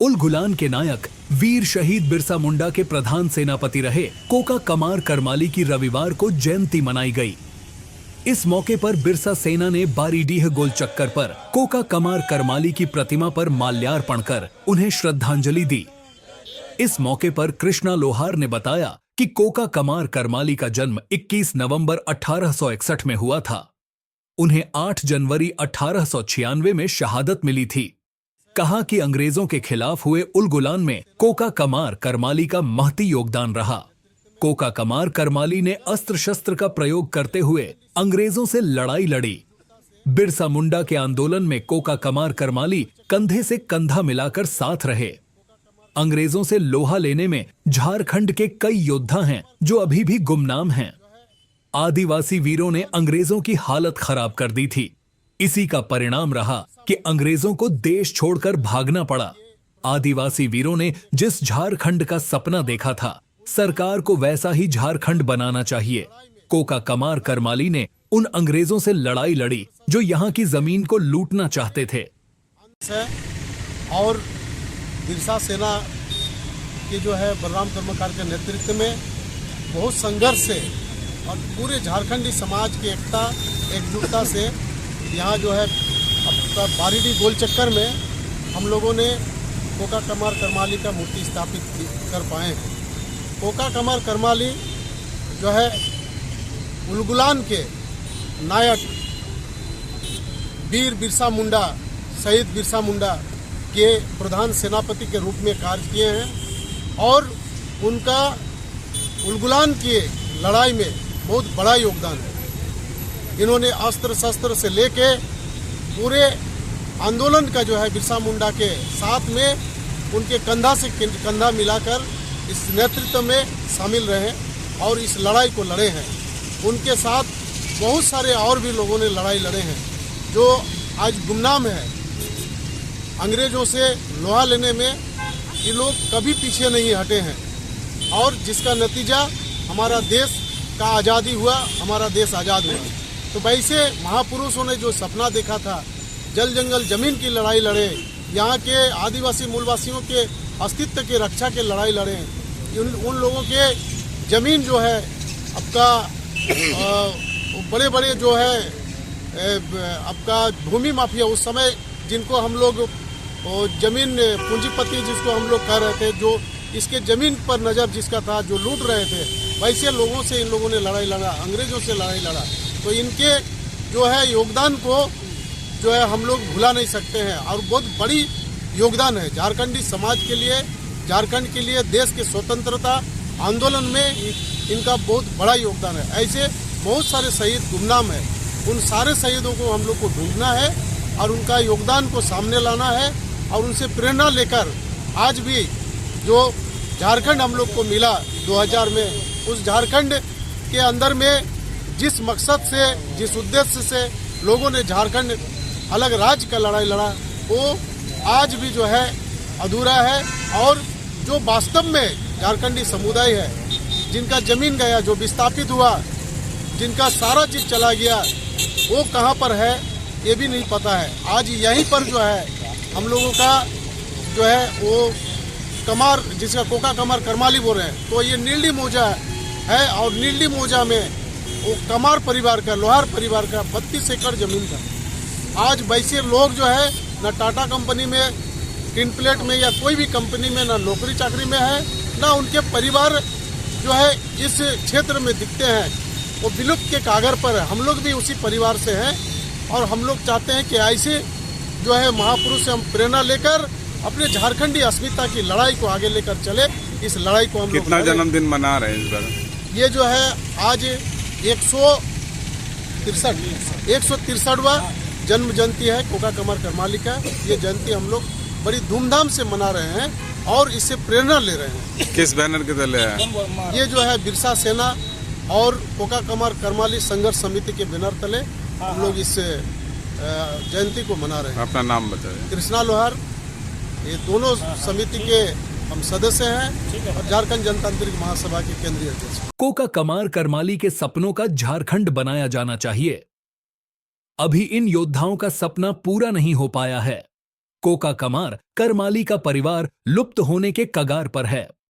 उलगुलान के नायक वीर शहीद बिरसा मुंडा के प्रधान सेनापति रहे कोका कमार करमाली की रविवार को जयंती मनाई गई। इस मौके पर बिरसा सेना ने बारीडीह गोल चक्कर पर कोका कमार करमाली की प्रतिमा पर माल्यार्पण कर उन्हें श्रद्धांजलि दी। इस मौके पर कृष्णा लोहार ने बताया कि कोका कमार करमाली का जन्म 21 नवंबर 1861 में हुआ था। उन्हें 8 जनवरी 1896 में शहादत मिली थी। कहा कि अंग्रेजों के खिलाफ हुए उलगुलान में कोका कमार करमाली का महती योगदान रहा। कोका कमार करमाली ने अस्त्र शस्त्र का प्रयोग करते हुए अंग्रेजों से लड़ाई लड़ी। बिरसा मुंडा के आंदोलन में कोका कमार करमाली कंधे से कंधा मिलाकर साथ रहे। अंग्रेजों से लोहा लेने में झारखंड के कई योद्धा हैं जो अभी भी गुमनाम हैं। आदिवासी वीरों ने अंग्रेजों की हालत खराब कर दी थी। इसी का परिणाम रहा कि अंग्रेजों को देश छोड़कर भागना पड़ा। आदिवासी वीरों ने जिस झारखंड का सपना देखा था, सरकार को वैसा ही झारखंड बनाना चाहिए। कोका कमार करमाली ने उन अंग्रेजों से लड़ाई लड़ी जो यहाँ की जमीन को लूटना चाहते थे। और बिरसा सेना के जो है बलराम कर्मकार के नेतृत्व में बहुत संघर्ष से और पूरे झारखंडी समाज की एकता एकजुटता से यहाँ जो है बारीडीह गोल चक्कर में हम लोगों ने कोका कमार करमाली का मूर्ति स्थापित कर पाए हैं। कोका कमार करमाली जो है उलगुलान के नायक वीर बिरसा मुंडा, शहीद बिरसा मुंडा के प्रधान सेनापति के रूप में कार्य किए हैं और उनका उलगुलान की लड़ाई में बहुत बड़ा योगदान है। इन्होंने अस्त्र शस्त्र से लेके पूरे आंदोलन का जो है बिरसा मुंडा के साथ में उनके कंधा से कंधा मिलाकर इस नेतृत्व में शामिल रहे और इस लड़ाई को लड़े हैं। उनके साथ बहुत सारे और भी लोगों ने लड़ाई लड़े हैं जो आज गुमनाम है। अंग्रेजों से लोहा लेने में ये लोग कभी पीछे नहीं हटे हैं और जिसका नतीजा हमारा देश का आज़ादी हुआ, हमारा देश आज़ाद हुआ। तो वैसे महापुरुषों ने जो सपना देखा था, जल जंगल जमीन की लड़ाई लड़े, यहाँ के आदिवासी मूलवासियों के अस्तित्व की रक्षा के लड़ाई लड़े, उन लोगों के जमीन जो है आपका बड़े बड़े जो है आपका भूमि माफिया उस समय जिनको हम लोग जमीन पूंजीपति जिसको हम लोग कह रहे थे, जो इसके जमीन पर नजर जिसका था, जो लूट रहे थे, वैसे लोगों से इन लोगों ने लड़ाई लड़ा, अंग्रेजों से लड़ाई लड़ा। तो इनके जो है योगदान को जो है हम लोग भुला नहीं सकते हैं और बहुत बड़ी योगदान है झारखंडी समाज के लिए, झारखंड के लिए, देश के स्वतंत्रता आंदोलन में इनका बहुत बड़ा योगदान है। ऐसे बहुत सारे शहीद गुमनाम हैं, उन सारे शहीदों को हम लोग को ढूंढना है और उनका योगदान को सामने लाना है और उनसे प्रेरणा लेकर आज भी जो झारखंड हम लोग को मिला 2000 में, उस झारखंड के अंदर में जिस मकसद से, जिस उद्देश्य से लोगों ने झारखंड अलग राज्य का लड़ाई लड़ा, वो आज भी जो है अधूरा है। और जो वास्तव में झारखंडी समुदाय है, जिनका जमीन गया, जो विस्थापित हुआ, जिनका सारा चीज चला गया, वो कहाँ पर है ये भी नहीं पता है। आज यहीं पर जो है हम लोगों का जो है वो कमार, जिसका कोका कमार करमाली बोल रहे हैं, तो ये नीलडी मौजा है और नीलडी मौजा में वो कमार परिवार का, लोहार परिवार का 32 एकड़ जमीन था। आज वैसे लोग जो है ना टाटा कंपनी में, टिन प्लेट में या कोई भी कंपनी में ना नौकरी चाकरी में है, ना उनके परिवार जो है इस क्षेत्र में दिखते हैं, वो विलुप्त के कागर पर है। हम लोग भी उसी परिवार से हैं और हम लोग चाहते हैं कि ऐसे जो है महापुरुष से हम प्रेरणा लेकर अपने झारखंडी अस्मिता की लड़ाई को आगे लेकर चले। इस लड़ाई को हम लोग कितना जन्मदिन मना रहे हैं इस बार? ये जो है आज 163वां जन्म जयंती है कोका कमार करमाली का। ये जयंती हम लोग बड़ी धूमधाम से मना रहे हैं और इससे प्रेरणा ले रहे हैं। किस बैनर के तले है? ये जो है बिरसा सेना और कोका कमार करमाली संघर्ष समिति के बैनर तले हम लोग इस जयंती को मना रहे हैं। अपना नाम बताइए। कृष्णा लोहार, ये दोनों समिति के हम सदस्य हैं और झारखंड जनतांत्रिक महासभा के केंद्रीय अध्यक्ष। कोका कमार करमाली के सपनों का झारखंड बनाया जाना चाहिए। अभी इन योद्धाओं का सपना पूरा नहीं हो पाया है। कोका कमार करमाली का परिवार लुप्त होने के कगार पर है।